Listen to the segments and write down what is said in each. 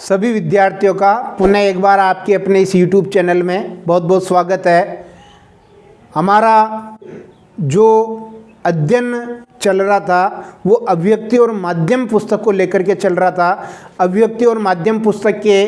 सभी विद्यार्थियों का पुनः एक बार आपके अपने इस YouTube चैनल में बहुत बहुत स्वागत है। हमारा जो अध्ययन चल रहा था वो अभिव्यक्ति और माध्यम पुस्तक को लेकर के चल रहा था। अभिव्यक्ति और माध्यम पुस्तक के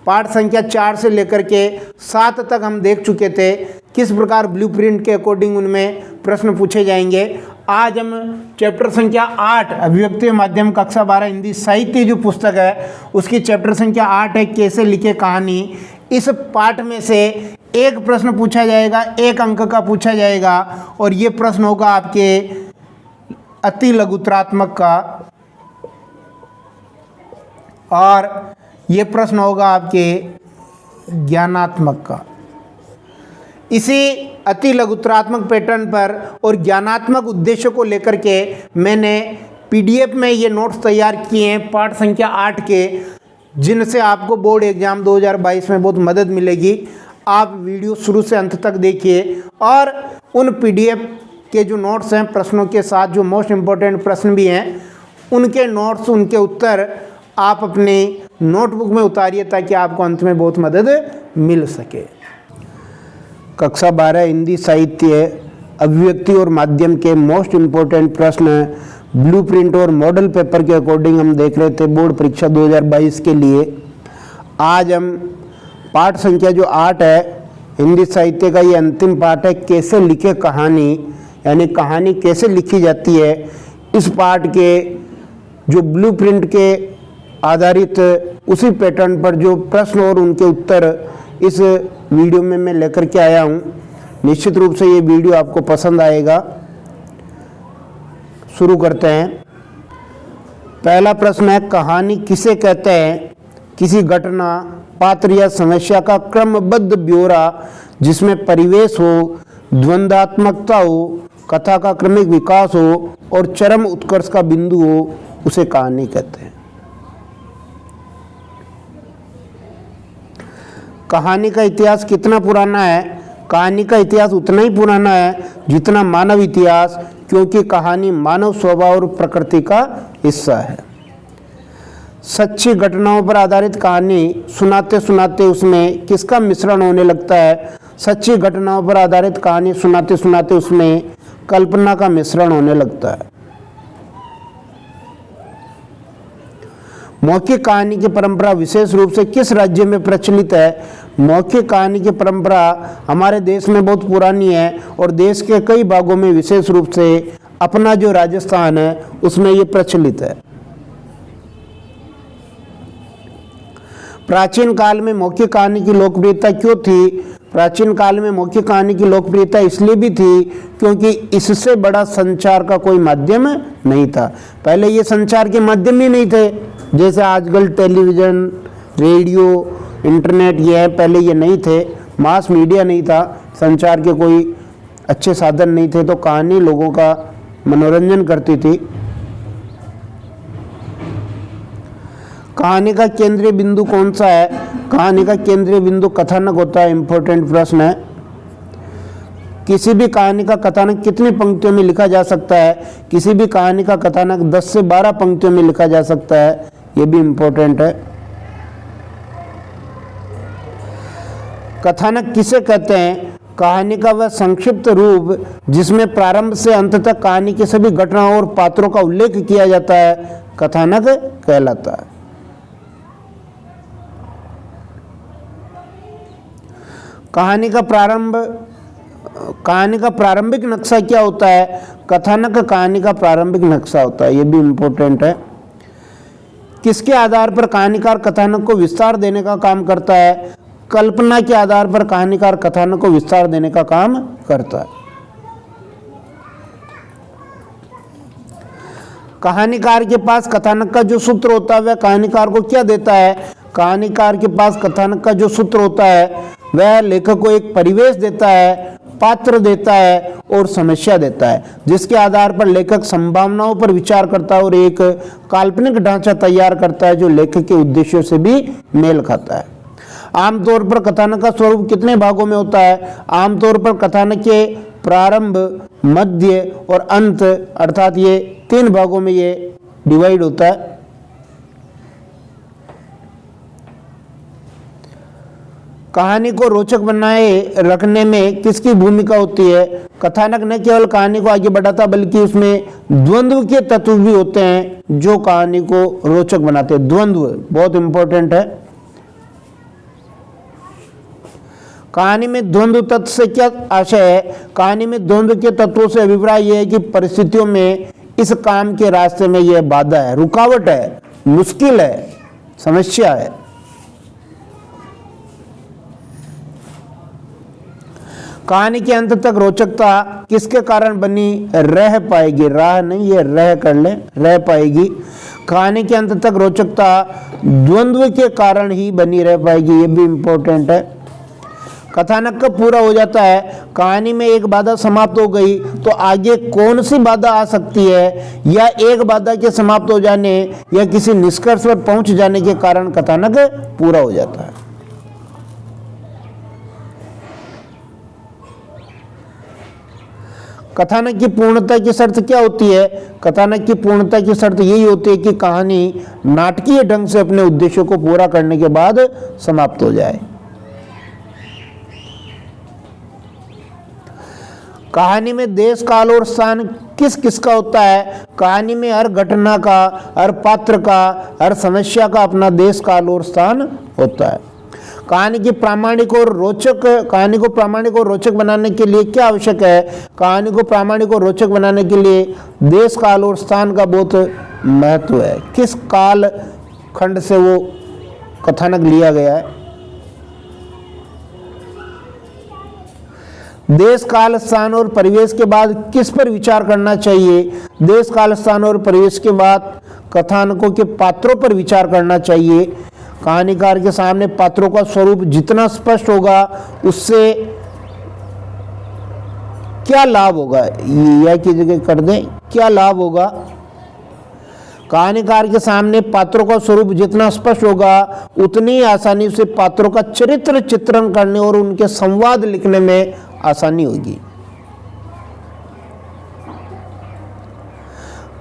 पाठ संख्या 4 से लेकर के 7 तक हम देख चुके थे किस प्रकार ब्लूप्रिंट के अकॉर्डिंग उनमें प्रश्न पूछे जाएंगे। आज हम चैप्टर संख्या 8 अभिव्यक्ति माध्यम कक्षा 12 हिंदी साहित्य जो पुस्तक है उसकी चैप्टर संख्या 8 है कैसे लिखे कहानी। इस पाठ में से एक प्रश्न पूछा जाएगा, 1 अंक का पूछा जाएगा और ये प्रश्न होगा आपके अति लघुत्रात्मक का और ये प्रश्न होगा आपके ज्ञानात्मक का। इसी अति लघुत्रात्मक पैटर्न पर और ज्ञानात्मक उद्देश्यों को लेकर के मैंने पीडीएफ में ये नोट्स तैयार किए हैं पाठ संख्या 8 के, जिनसे आपको बोर्ड एग्जाम 2022 में बहुत मदद मिलेगी। आप वीडियो शुरू से अंत तक देखिए और उन पीडीएफ के जो नोट्स हैं प्रश्नों के साथ जो मोस्ट इम्पोर्टेंट प्रश्न भी हैं उनके नोट्स, उनके उत्तर आप अपनी नोटबुक में उतारिए ताकि आपको अंत में बहुत मदद मिल सके। कक्षा 12 हिंदी साहित्य अभिव्यक्ति और माध्यम के मोस्ट इम्पोर्टेंट प्रश्न ब्लूप्रिंट और मॉडल पेपर के अकॉर्डिंग हम देख रहे थे बोर्ड परीक्षा 2022 के लिए। आज हम पाठ संख्या जो 8 है हिंदी साहित्य का ये अंतिम पाठ है कैसे लिखे कहानी, यानी कहानी कैसे लिखी जाती है। इस पाठ के जो ब्लूप्रिंट के आधारित उसी पैटर्न पर जो प्रश्न और उनके उत्तर इस वीडियो में मैं लेकर के आया हूँ। निश्चित रूप से ये वीडियो आपको पसंद आएगा। शुरू करते हैं। पहला प्रश्न है कहानी किसे कहते हैं? किसी घटना, पात्र या समस्या का क्रमबद्ध ब्यौरा जिसमें परिवेश हो, द्वंद्वात्मकता हो, कथा का क्रमिक विकास हो और चरम उत्कर्ष का बिंदु हो, उसे कहानी कहते हैं। कहानी का इतिहास कितना पुराना है? कहानी का इतिहास उतना ही पुराना है जितना मानव इतिहास, क्योंकि कहानी मानव स्वभाव और प्रकृति का हिस्सा है। सच्ची घटनाओं पर आधारित कहानी सुनाते सुनाते उसमें किसका मिश्रण होने लगता है? सच्ची घटनाओं पर आधारित कहानी सुनाते सुनाते उसमें कल्पना का मिश्रण होने लगता है। मौखिक कहानी की परंपरा विशेष रूप से किस राज्य में प्रचलित है? मौखिक कहानी की परंपरा हमारे देश में बहुत पुरानी है और देश के कई भागों में विशेष रूप से अपना जो राजस्थान है उसमें ये प्रचलित है। प्राचीन काल में मौखिक कहानी की लोकप्रियता क्यों थी? प्राचीन काल में मौखिक कहानी की लोकप्रियता इसलिए भी थी क्योंकि इससे बड़ा संचार का कोई माध्यम नहीं था। पहले ये संचार के माध्यम ही नहीं थे, जैसे आजकल टेलीविज़न, रेडियो, इंटरनेट ये है, पहले ये नहीं थे। मास मीडिया नहीं था, संचार के कोई अच्छे साधन नहीं थे, तो कहानी लोगों का मनोरंजन करती थी। कहानी का केंद्रीय बिंदु कौन सा है? कहानी का केंद्रीय बिंदु कथानक होता है। इंपॉर्टेंट प्रश्न है। किसी भी कहानी का कथानक कितनी पंक्तियों में लिखा जा सकता है? किसी भी कहानी का कथानक 10 से 12 पंक्तियों में लिखा जा सकता है, ये भी इंपॉर्टेंट है। कथानक किसे कहते हैं? कहानी का वह संक्षिप्त रूप जिसमें प्रारंभ से अंत तक कहानी की सभी घटनाओं और पात्रों का उल्लेख किया जाता है, कथानक कहलाता है। कहानी का प्रारंभिक नक्शा क्या होता है? कथानक कहानी का प्रारंभिक नक्शा होता है, ये भी इंपॉर्टेंट है। किसके आधार पर कहानीकार कथानक को विस्तार देने का काम करता है? कल्पना के आधार पर कहानीकार कथानक को विस्तार देने का काम करता है। कहानीकार के पास कथानक का जो सूत्र होता है वह कहानीकार को क्या देता है? कहानीकार के पास कथानक का जो सूत्र होता है वह लेखक को एक परिवेश देता है, पात्र देता है और समस्या देता है, जिसके आधार पर लेखक संभावनाओं पर विचार करता है और एक काल्पनिक ढांचा तैयार करता है जो लेखक के उद्देश्यों से भी मेल खाता है। आमतौर पर कथानक का स्वरूप कितने भागों में होता है? आमतौर पर कथानक के प्रारंभ, मध्य और अंत अर्थात ये 3 भागों में ये डिवाइड होता है। कहानी को रोचक बनाए रखने में किसकी भूमिका होती है? कथानक न केवल कहानी को आगे बढ़ाता बल्कि उसमें द्वंद्व के तत्व भी होते हैं जो कहानी को रोचक बनाते हैं। द्वंद्व बहुत इंपॉर्टेंट है। कहानी में द्वंद्व तत्व से क्या आशय है? कहानी में द्वंद्व के तत्वों से अभिप्राय यह है कि परिस्थितियों में इस काम के रास्ते में यह बाधा है, रुकावट है, मुश्किल है, समस्या है। कहानी के अंत तक रोचकता किसके कारण बनी रह पाएगी? राह नहीं, ये रह कर ले, रह पाएगी। कहानी के अंत तक रोचकता द्वंद्व के कारण ही बनी रह पाएगी, ये भी इंपॉर्टेंट है। कथानक कब पूरा हो जाता है? कहानी में एक बाधा समाप्त हो गई तो आगे कौन सी बाधा आ सकती है, या एक बाधा के समाप्त हो जाने या किसी निष्कर्ष पर पहुंच जाने के कारण कथानक पूरा हो जाता है। कथानक की पूर्णता की शर्त क्या होती है? कथानक की पूर्णता की शर्त यही होती है कि कहानी नाटकीय ढंग से अपने उद्देश्यों को पूरा करने के बाद समाप्त हो जाए। कहानी में देश, काल और स्थान किस किसका होता है? कहानी में हर घटना का, हर पात्र का, हर समस्या का अपना देश, काल और स्थान होता है। कहानी को प्रामाणिक और रोचक बनाने के लिए क्या आवश्यक है? कहानी को प्रामाणिक और रोचक बनाने के लिए देश, काल और स्थान का बहुत महत्व है। किस काल खंड से वो कथानक लिया गया है? देश, काल, स्थान और परिवेश के बाद किस पर विचार करना चाहिए? देश, काल, स्थान और परिवेश के बाद कथानकों के पात्रों पर विचार करना चाहिए। कहानीकार के सामने पात्रों का स्वरूप जितना स्पष्ट होगा उससे क्या लाभ होगा? यह की जगह कर दें, क्या लाभ होगा? कहानीकार के सामने पात्रों का स्वरूप जितना स्पष्ट होगा उतनी आसानी से पात्रों का चरित्र चित्रण करने और उनके संवाद लिखने में आसानी होगी।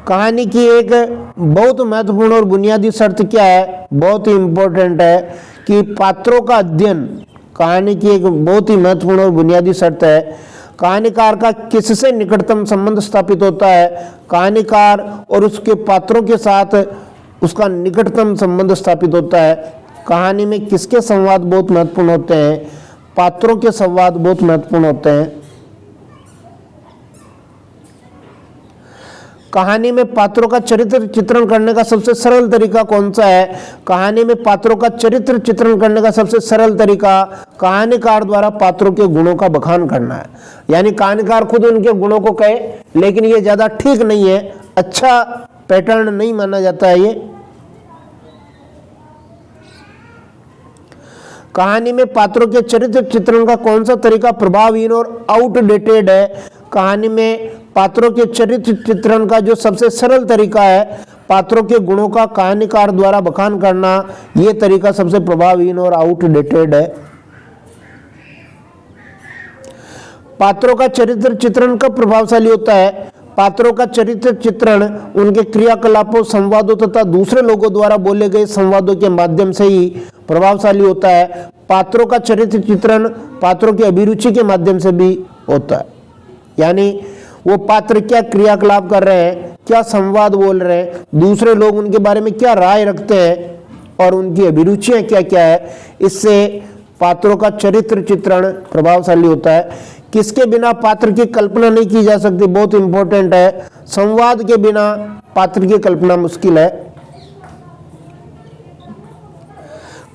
कहानी की एक बहुत महत्वपूर्ण और बुनियादी शर्त क्या है? बहुत ही इंपॉर्टेंट है कि पात्रों का अध्ययन कहानी की एक बहुत ही महत्वपूर्ण और बुनियादी शर्त है। कहानीकार का किससे निकटतम संबंध स्थापित होता है? कहानीकार और उसके पात्रों के साथ उसका निकटतम संबंध स्थापित होता है। कहानी में किसके संवाद बहुत महत्वपूर्ण होते हैं? पात्रों के संवाद बहुत महत्वपूर्ण होते हैं। कहानी में पात्रों का चरित्र चित्रण करने का सबसे सरल तरीका कौन सा है? कहानी में पात्रों का चरित्र चित्रण करने का सबसे सरल तरीका कहानीकार द्वारा पात्रों के गुणों का बखान करना है। यानी कहानीकार खुद उनके गुणों को कहे, लेकिन ये ज्यादा ठीक नहीं है, अच्छा पैटर्न नहीं माना जाता है ये। कहानी में पात्रों के चरित्र चित्रण का कौन सा तरीका प्रभावहीन और आउटडेटेड है? कहानी में पात्रों के चरित्र चित्रण का जो सबसे सरल तरीका है, पात्रों के गुणों का कहानीकार द्वारा बखान करना, यह तरीका सबसे प्रभावहीन और आउटडेटेड है। पात्रों का चरित्र चित्रण कब प्रभावशाली होता है? पात्रों का चरित्र चित्रण उनके क्रियाकलापों, संवादों तथा दूसरे लोगों द्वारा बोले गए संवादों के माध्यम से ही प्रभावशाली होता है। पात्रों का चरित्र चित्रण पात्रों की अभिरुचि के माध्यम से भी होता है। यानी वो पात्र क्या क्रियाकलाप कर रहे हैं, क्या संवाद बोल रहे हैं, दूसरे लोग उनके बारे में क्या राय रखते हैं और उनकी अभिरुचियां क्या क्या है, इससे पात्रों का चरित्र चित्रण प्रभावशाली होता है। किसके बिना पात्र की कल्पना नहीं की जा सकती? बहुत इंपॉर्टेंट है। संवाद के बिना पात्र की कल्पना मुश्किल है।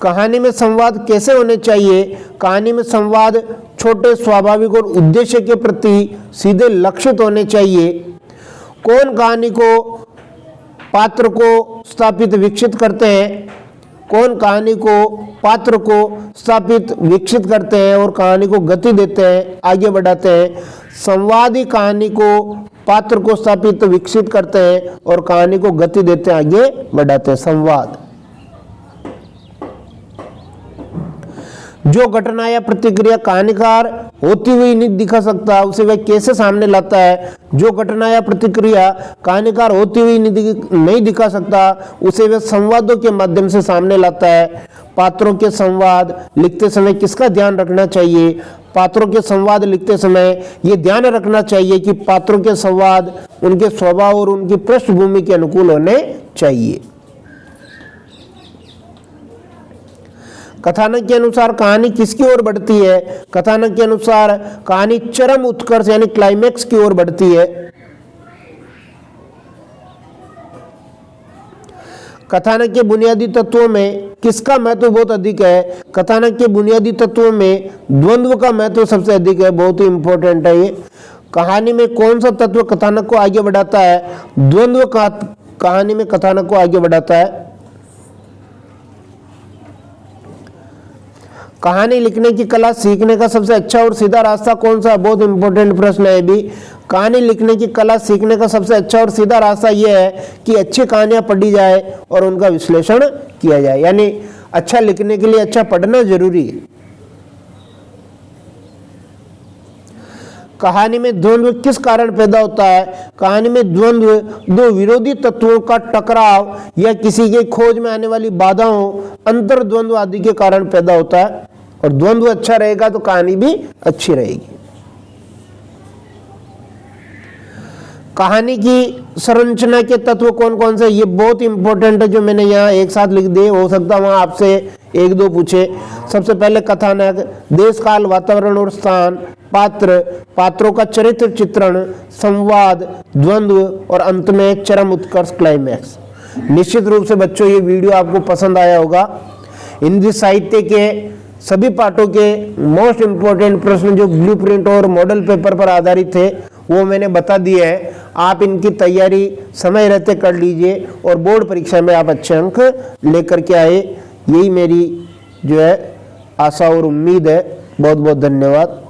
कहानी में संवाद कैसे होने चाहिए? कहानी में संवाद छोटे, स्वाभाविक और उद्देश्य के प्रति सीधे लक्षित होने चाहिए। कौन कहानी को, पात्र को स्थापित विकसित करते हैं? कौन कहानी को, पात्र को स्थापित विकसित करते हैं और कहानी को गति देते हैं, आगे बढ़ाते हैं? संवादी कहानी को, पात्र को स्थापित विकसित करते हैं और कहानी को गति देते हैं, आगे बढ़ाते हैं। संवाद जो घटना या प्रतिक्रिया कहानीकार होती हुई नहीं दिखा सकता उसे वह कैसे सामने लाता है। जो घटना या प्रतिक्रिया कहानीकार होती हुई नहीं दिखा सकता उसे वह संवादों के माध्यम से सामने लाता है। पात्रों के संवाद लिखते समय किसका ध्यान रखना चाहिए? पात्रों के संवाद लिखते समय ये ध्यान रखना चाहिए कि पात्रों के संवाद उनके स्वभाव और उनकी पृष्ठभूमि के अनुकूल होने चाहिए। कथानक के अनुसार कहानी किसकी ओर बढ़ती है? कथानक के अनुसार कहानी चरम उत्कर्ष यानी क्लाइमैक्स की ओर बढ़ती है। कथानक के बुनियादी तत्वों में किसका महत्व बहुत अधिक है? कथानक के बुनियादी तत्वों में द्वंद्व का महत्व सबसे अधिक है। बहुत ही इंपॉर्टेंट है ये। कहानी में कौन सा तत्व कथानक को आगे बढ़ाता है? द्वंद्व का कहानी में कथानक को आगे बढ़ाता है। कहानी लिखने की कला सीखने का सबसे अच्छा और सीधा रास्ता कौन सा? बहुत इंपॉर्टेंट प्रश्न है भी। कहानी लिखने की कला सीखने का सबसे अच्छा और सीधा रास्ता यह है कि अच्छी कहानियां पढ़ी जाए और उनका विश्लेषण किया जाए। यानी अच्छा लिखने के लिए अच्छा पढ़ना जरूरी है। कहानी में द्वंद्व किस कारण पैदा होता है? कहानी में द्वंद्व दो विरोधी तत्वों का टकराव या किसी के खोज में आने वाली बाधाओं, अंतर द्वंद्व आदि के कारण पैदा होता है। और द्वंद्व अच्छा रहेगा तो कहानी भी अच्छी रहेगी। कहानी की संरचना के तत्व कौन कौन से? ये बहुत इंपॉर्टेंट है जो मैंने यहाँ एक साथ लिख दिए। हो सकता है वहां आपसे एक दो पूछे। सबसे पहले कथानक, देश काल वातावरण और स्थान, पात्र, पात्रों का चरित्र चित्रण, संवाद, द्वंद्व और अंत में चरम उत्कर्ष क्लाइमैक्स। निश्चित रूप से बच्चों ये वीडियो आपको पसंद आया होगा। हिंदी साहित्य के सभी पाठों के मोस्ट इंपॉर्टेंट प्रश्न जो ब्लूप्रिंट और मॉडल पेपर पर आधारित थे वो मैंने बता दिए हैं। आप इनकी तैयारी समय रहते कर लीजिए और बोर्ड परीक्षा में आप अच्छे अंक लेकर के आए, यही मेरी जो है आशा और उम्मीद है। बहुत बहुत धन्यवाद।